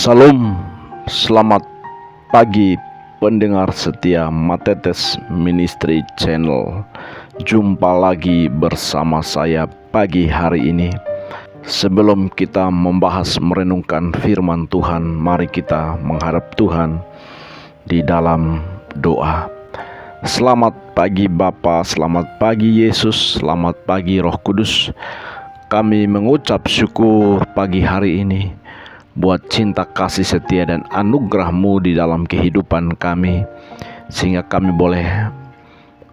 Salam, selamat pagi pendengar setia Matetes Ministry Channel. Jumpa lagi bersama saya pagi hari ini. Sebelum kita membahas merenungkan firman Tuhan, mari kita menghadap Tuhan di dalam doa. Selamat pagi Bapa, selamat pagi Yesus, selamat pagi Roh Kudus. Kami mengucap syukur pagi hari ini buat cinta kasih setia dan anugerah-Mu di dalam kehidupan kami, sehingga kami boleh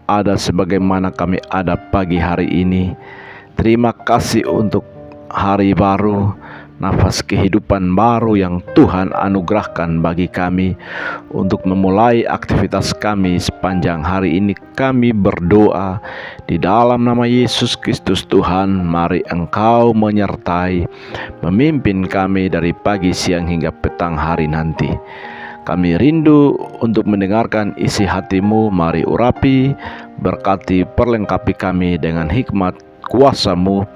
ada sebagaimana kami ada pagi hari ini. Terima kasih untuk hari baru, nafas kehidupan baru yang Tuhan anugerahkan bagi kami untuk memulai aktivitas kami sepanjang hari ini. Kami berdoa di dalam nama Yesus Kristus. Tuhan, mari Engkau menyertai, memimpin kami dari pagi, siang hingga petang hari nanti. Kami rindu untuk mendengarkan isi hati-Mu. Mari urapi, berkati, perlengkapi kami dengan hikmat kuasa-Mu,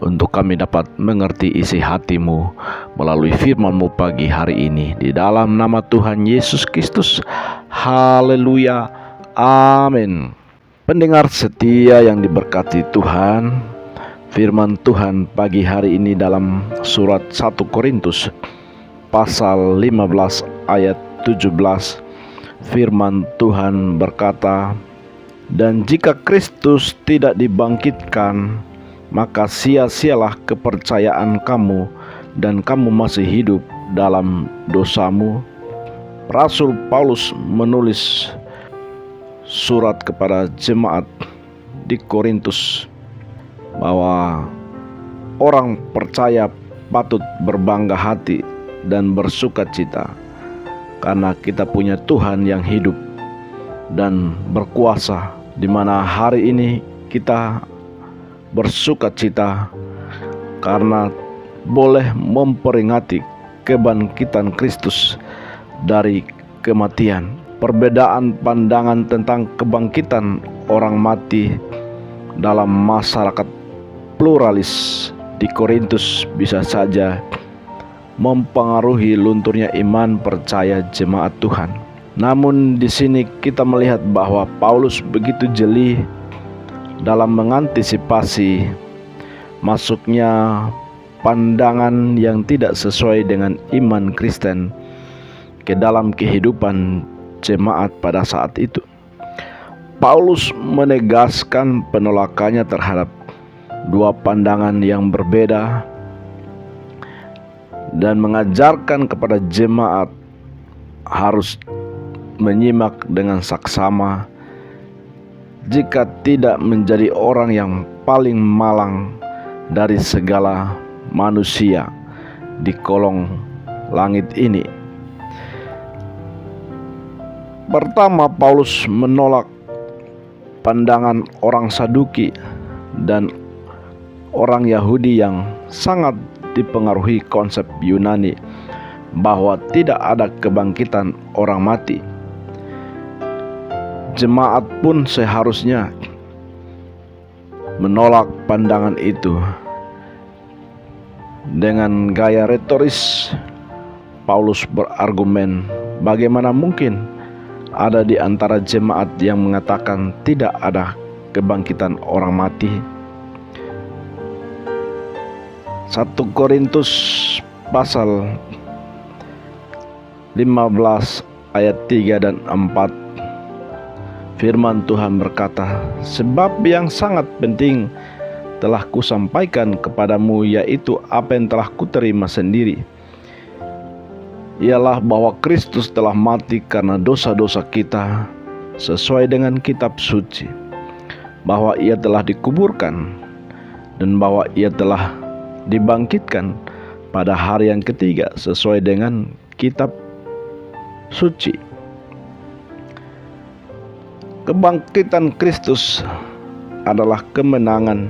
untuk kami dapat mengerti isi hati-Mu melalui firman-Mu pagi hari ini. Di dalam nama Tuhan Yesus Kristus. Haleluya. Amin. Pendengar setia yang diberkati Tuhan, firman Tuhan pagi hari ini dalam surat 1 Korintus pasal 15 ayat 17. Firman Tuhan berkata, "Dan jika Kristus tidak dibangkitkan, maka sia-sialah kepercayaan kamu dan kamu masih hidup dalam dosamu." Rasul Paulus menulis surat kepada jemaat di Korintus bahwa orang percaya patut berbangga hati dan bersuka cita karena kita punya Tuhan yang hidup dan berkuasa, di mana hari ini kita bersuka cita karena boleh memperingati kebangkitan Kristus dari kematian. Perbedaan pandangan tentang kebangkitan orang mati dalam masyarakat pluralis di Korintus bisa saja mempengaruhi lunturnya iman percaya jemaat Tuhan. Namun di sini kita melihat bahwa Paulus begitu jeli dalam mengantisipasi masuknya pandangan yang tidak sesuai dengan iman Kristen ke dalam kehidupan jemaat pada saat itu. Paulus menegaskan penolakannya terhadap dua pandangan yang berbeda dan mengajarkan kepada jemaat harus menyimak dengan saksama, jika tidak menjadi orang yang paling malang dari segala manusia di kolong langit ini. Pertama, Paulus menolak pandangan orang Saduki dan orang Yahudi yang sangat dipengaruhi konsep Yunani bahwa tidak ada kebangkitan orang mati. Jemaat pun seharusnya menolak pandangan itu. Dengan gaya retoris, Paulus berargumen, bagaimana mungkin ada di antara jemaat yang mengatakan tidak ada kebangkitan orang mati. 1 Korintus pasal 15 ayat 3 dan 4. Firman Tuhan berkata, "Sebab yang sangat penting telah kusampaikan kepadamu, yaitu apa yang telah kuterima sendiri, ialah bahwa Kristus telah mati karena dosa-dosa kita sesuai dengan kitab suci, bahwa Ia telah dikuburkan, dan bahwa Ia telah dibangkitkan pada hari yang ketiga sesuai dengan kitab suci." Kebangkitan Kristus adalah kemenangan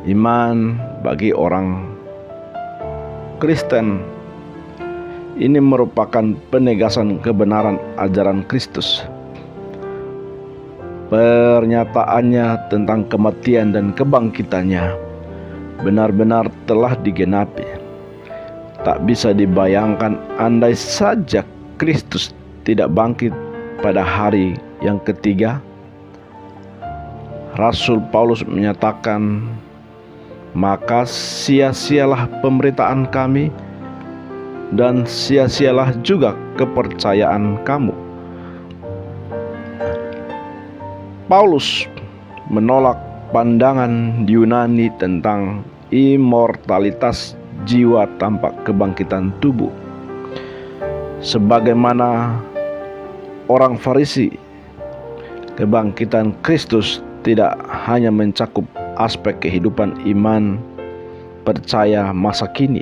iman bagi orang Kristen. Ini merupakan penegasan kebenaran ajaran Kristus. Pernyataannya tentang kematian dan kebangkitannya benar-benar telah digenapi. Tak bisa dibayangkan andai saja Kristus tidak bangkit pada hari yang ketiga. Rasul Paulus menyatakan, maka sia-sialah pemberitaan kami dan sia-sialah juga kepercayaan kamu. Paulus menolak pandangan Yunani tentang immortalitas jiwa tanpa kebangkitan tubuh. Sebagaimana orang Farisi, kebangkitan Kristus tidak hanya mencakup aspek kehidupan iman percaya masa kini,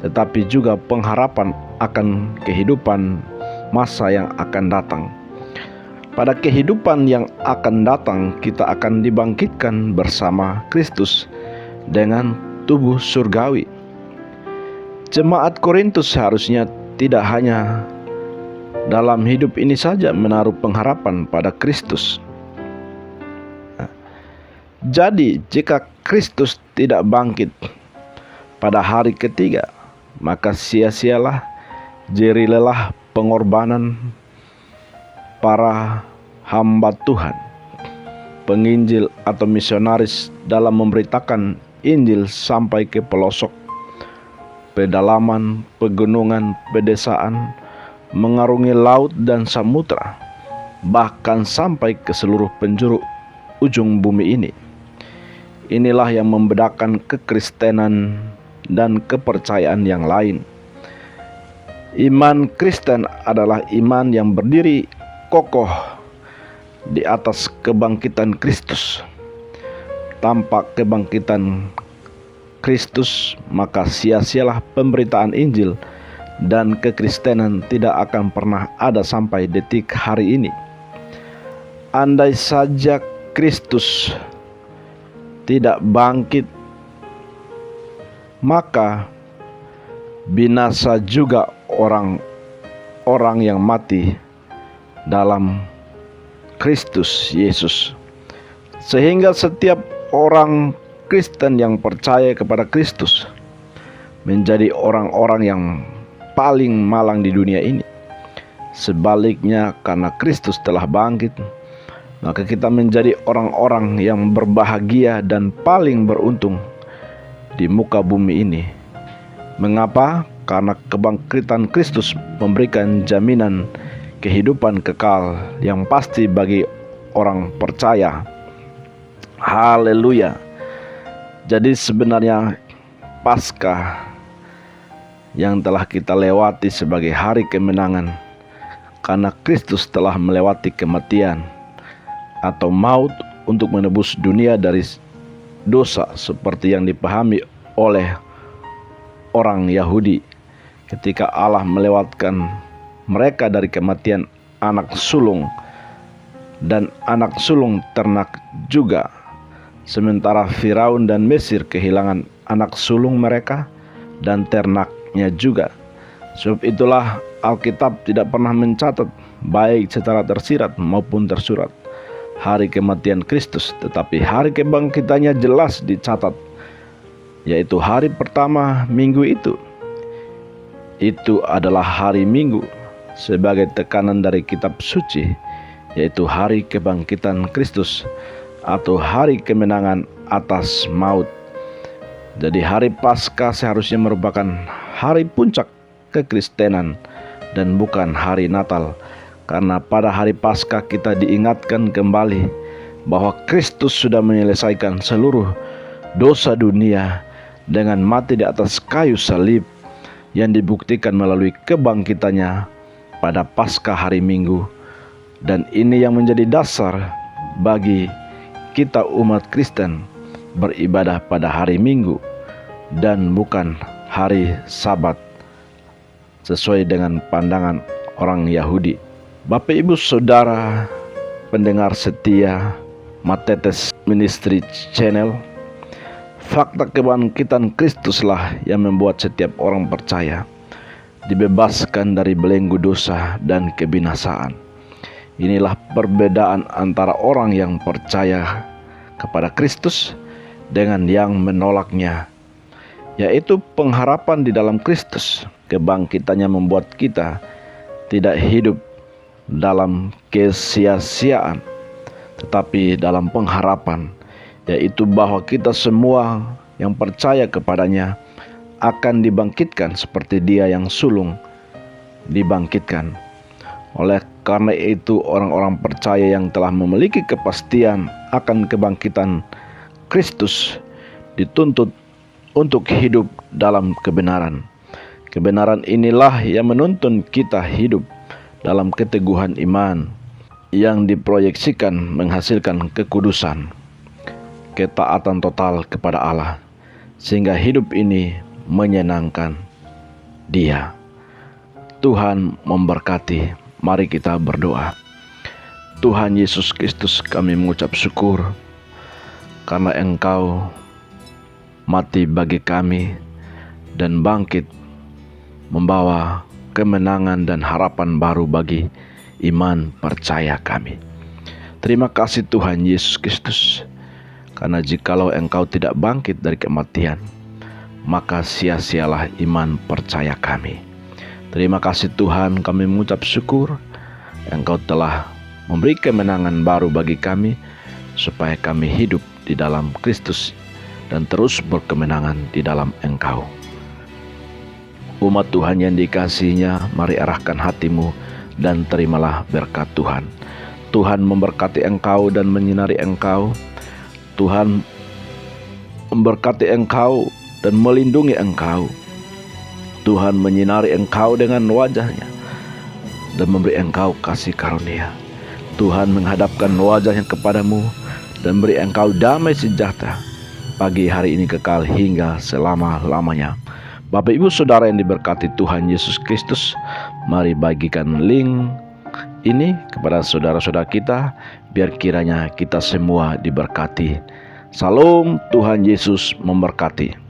tetapi juga pengharapan akan kehidupan masa yang akan datang. Pada kehidupan yang akan datang, kita akan dibangkitkan bersama Kristus dengan tubuh surgawi. Jemaat Korintus seharusnya tidak hanya dalam hidup ini saja menaruh pengharapan pada Kristus. Jadi, jika Kristus tidak bangkit pada hari ketiga, maka sia-sialah jerilelah pengorbanan para hamba Tuhan, penginjil atau misionaris dalam memberitakan Injil sampai ke pelosok, pedalaman, pegunungan, pedesaan, mengarungi laut dan samudra, bahkan sampai ke seluruh penjuru ujung bumi ini. Inilah yang membedakan kekristenan dan kepercayaan yang lain. Iman Kristen adalah iman yang berdiri kokoh di atas kebangkitan Kristus. Tanpa kebangkitan Kristus, maka sia-sialah pemberitaan Injil dan kekristenan tidak akan pernah ada sampai detik hari ini. Andai saja Kristus tidak bangkit, maka binasa juga orang-orang yang mati dalam Kristus Yesus. Sehingga setiap orang Kristen yang percaya kepada Kristus menjadi orang-orang yang paling malang di dunia ini. Sebaliknya, karena Kristus telah bangkit, maka kita menjadi orang-orang yang berbahagia dan paling beruntung di muka bumi ini. Mengapa? Karena kebangkitan Kristus memberikan jaminan kehidupan kekal yang pasti bagi orang percaya. Haleluya. Jadi sebenarnya Paskah yang telah kita lewati sebagai hari kemenangan, karena Kristus telah melewati kematian atau maut untuk menebus dunia dari dosa, seperti yang dipahami oleh orang Yahudi ketika Allah melewatkan mereka dari kematian anak sulung dan anak sulung ternak juga, sementara Firaun dan Mesir kehilangan anak sulung mereka dan ternaknya juga. Sebab itulah Alkitab tidak pernah mencatat, baik secara tersirat maupun tersurat, hari kematian Kristus, tetapi hari kebangkitannya jelas dicatat, yaitu hari pertama minggu itu. Itu adalah hari Minggu sebagai tekanan dari kitab suci, yaitu hari kebangkitan Kristus atau hari kemenangan atas maut. Jadi hari Paskah seharusnya merupakan hari puncak kekristenan dan bukan hari Natal. Karena pada hari Paskah kita diingatkan kembali bahwa Kristus sudah menyelesaikan seluruh dosa dunia dengan mati di atas kayu salib, yang dibuktikan melalui kebangkitannya pada Paskah hari Minggu. Dan ini yang menjadi dasar bagi kita umat Kristen beribadah pada hari Minggu dan bukan hari Sabat sesuai dengan pandangan orang Yahudi. Bapak Ibu Saudara pendengar setia Matetes Ministry Channel, fakta kebangkitan Kristuslah yang membuat setiap orang percaya dibebaskan dari belenggu dosa dan kebinasaan. Inilah perbedaan antara orang yang percaya kepada Kristus dengan yang menolaknya. yaitu pengharapan di dalam Kristus. Kebangkitannya membuat kita tidak hidup dalam kesia-siaan, tetapi dalam pengharapan, yaitu bahwa kita semua yang percaya kepadanya akan dibangkitkan seperti Dia yang sulung dibangkitkan. Oleh karena itu, orang-orang percaya yang telah memiliki kepastian akan kebangkitan Kristus dituntut untuk hidup dalam kebenaran. Kebenaran inilah yang menuntun kita hidup dalam keteguhan iman yang diproyeksikan menghasilkan kekudusan, ketaatan total kepada Allah, sehingga hidup ini menyenangkan Dia. Tuhan memberkati. Mari kita berdoa. Tuhan Yesus Kristus, kami mengucap syukur karena Engkau mati bagi kami dan bangkit membawa kemenangan dan harapan baru bagi iman percaya kami. Terima kasih Tuhan Yesus Kristus, karena jikalau Engkau tidak bangkit dari kematian, maka sia-sialah iman percaya kami. Terima kasih Tuhan, kami mengucap syukur Engkau telah memberi kemenangan baru bagi kami, supaya kami hidup di dalam Kristus dan terus berkemenangan di dalam Engkau. Umat Tuhan yang dikasihinya, mari arahkan hatimu dan terimalah berkat Tuhan. Tuhan memberkati engkau dan menyinari engkau. Tuhan memberkati engkau dan melindungi engkau. Tuhan menyinari engkau dengan wajah-Nya dan memberi engkau kasih karunia. Tuhan menghadapkan wajah-Nya kepadamu dan beri engkau damai sejahtera pagi hari ini kekal hingga selama-lamanya. Bapak Ibu Saudara yang diberkati Tuhan Yesus Kristus, mari bagikan link ini kepada saudara-saudara kita, biar kiranya kita semua diberkati. Salam, Tuhan Yesus memberkati.